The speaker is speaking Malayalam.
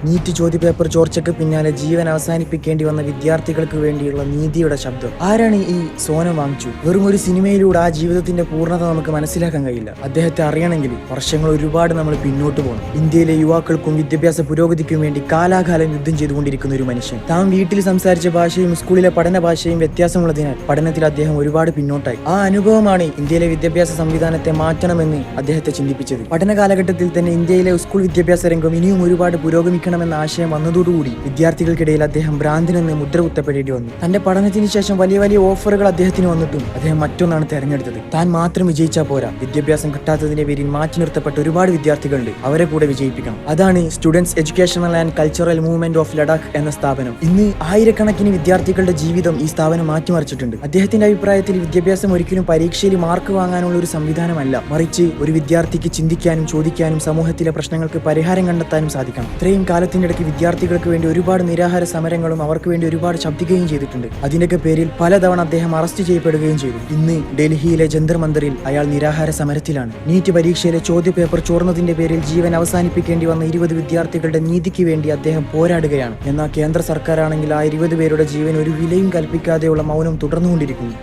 നീറ്റ് ചോദ്യപേപ്പർ ചോർച്ചയ്ക്ക് പിന്നാലെ ജീവൻ അവസാനിപ്പിക്കേണ്ടി വന്ന വിദ്യാർത്ഥികൾക്ക് വേണ്ടിയുള്ള നീതിയുടെ ശബ്ദം. ആരാണ് ഈ സോനം വാങ്ചു? വെറും ഒരു സിനിമയിലൂടെ ആ ജീവിതത്തിന്റെ പൂർണ്ണത നമുക്ക് മനസ്സിലാക്കാൻ കഴിയില്ല. അദ്ദേഹത്തെ അറിയണമെങ്കിൽ വർഷങ്ങൾ ഒരുപാട് നമ്മൾ പിന്നോട്ട് പോകണം. ഇന്ത്യയിലെ യുവാക്കൾക്കും വിദ്യാഭ്യാസ പുരോഗതിക്കും വേണ്ടി കാലാകാലം യുദ്ധം ചെയ്തുകൊണ്ടിരിക്കുന്ന ഒരു മനുഷ്യൻ. താൻ വീട്ടിൽ സംസാരിച്ച ഭാഷയും സ്കൂളിലെ പഠന ഭാഷയും വ്യത്യാസമുള്ളതിനാൽ പഠനത്തിൽ അദ്ദേഹം ഒരുപാട് പിന്നോട്ടായി. ആ അനുഭവമാണ് ഇന്ത്യയിലെ വിദ്യാഭ്യാസ സംവിധാനത്തെ മാറ്റണമെന്ന് അദ്ദേഹത്തെ ചിന്തിപ്പിച്ചത്. പഠന കാലഘട്ടത്തിൽ തന്നെ ഇന്ത്യയിലെ സ്കൂൾ വിദ്യാഭ്യാസ രംഗം ഇനിയും ഒരുപാട് പുരോഗമിക്കണമെന്ന ആശയം വന്നതോടുകൂടി വിദ്യാർത്ഥികൾക്കിടയിൽ അദ്ദേഹം ഭ്രാന്തനെന്ന് മുദ്ര കുത്തപ്പെടേണ്ടി വന്നു. തന്റെ പഠനത്തിന് ശേഷം വലിയ വലിയ ഓഫറുകൾ അദ്ദേഹത്തിന് വന്നിട്ടും അദ്ദേഹം മറ്റൊന്നാണ് തെരഞ്ഞെടുത്തത്. താൻ മാത്രം വിജയിച്ചാൽ പോരാ, വിദ്യാഭ്യാസം കിട്ടാത്തതിന്റെ പേരിൽ മാറ്റി നിർത്തപ്പെട്ട ഒരുപാട് വിദ്യാർത്ഥികളുണ്ട്, അവരെ കൂടെ വിജയിപ്പിക്കണം. അതാണ് students educational and cultural movement of Ladakh എന്ന സ്ഥാപനം. ഇന്ന് ആയിരക്കണക്കിന് വിദ്യാർത്ഥികളുടെ ജീവിതം ഈ സ്ഥാപനം മാറ്റിമറിച്ചിട്ടുണ്ട്. അദ്ദേഹത്തിന്റെ അഭിപ്രായത്തിൽ വിദ്യാഭ്യാസം ഒരിക്കലും പരീക്ഷയിൽ മാർക്ക് വാങ്ങാനുള്ള ഒരു സംവിധാനമല്ല, മറിച്ച് ഒരു വിദ്യാർത്ഥിക്ക് ചിന്തിക്കാനും ചോദിക്കാനും സമൂഹത്തിലെ പ്രശ്നങ്ങൾക്ക് പരിഹാരം കണ്ടെത്താനും സാധിക്കണം. ഇത്രയും കാലത്തിന്റെ ഇടയ്ക്ക് വിദ്യാർത്ഥികൾക്ക് വേണ്ടി ഒരുപാട് നിരാഹാര സമരങ്ങളും അവർക്ക് വേണ്ടി ഒരുപാട് ശബ്ദിക്കുകയും ചെയ്തിട്ടുണ്ട്. അതിന്റെയൊക്കെ പേരിൽ പലതവണ അദ്ദേഹം അറസ്റ്റ് ചെയ്യപ്പെടുകയും ചെയ്തു. ഇന്ന് ഡൽഹിയിലെ ജന്തർ മന്ദിറിൽ അയാൾ നിരാഹാര സമരത്തിലാണ്. നീറ്റ് പരീക്ഷയിലെ ചോദ്യപേപ്പർ ചോർന്നതിന്റെ പേരിൽ ജീവൻ അവസാനിപ്പിക്കേണ്ടി വന്ന 20 വിദ്യാർത്ഥികളുടെ നീതിക്ക് വേണ്ടി അദ്ദേഹം പോരാടുകയാണ്. എന്നാൽ കേന്ദ്ര സർക്കാരാണെങ്കിൽ ആ 20 പേരുടെ ജീവൻ ഒരു വിലയും കൽപ്പിക്കാതെയുള്ള മൗനം തുടർന്നുകൊണ്ടിരിക്കുന്നു.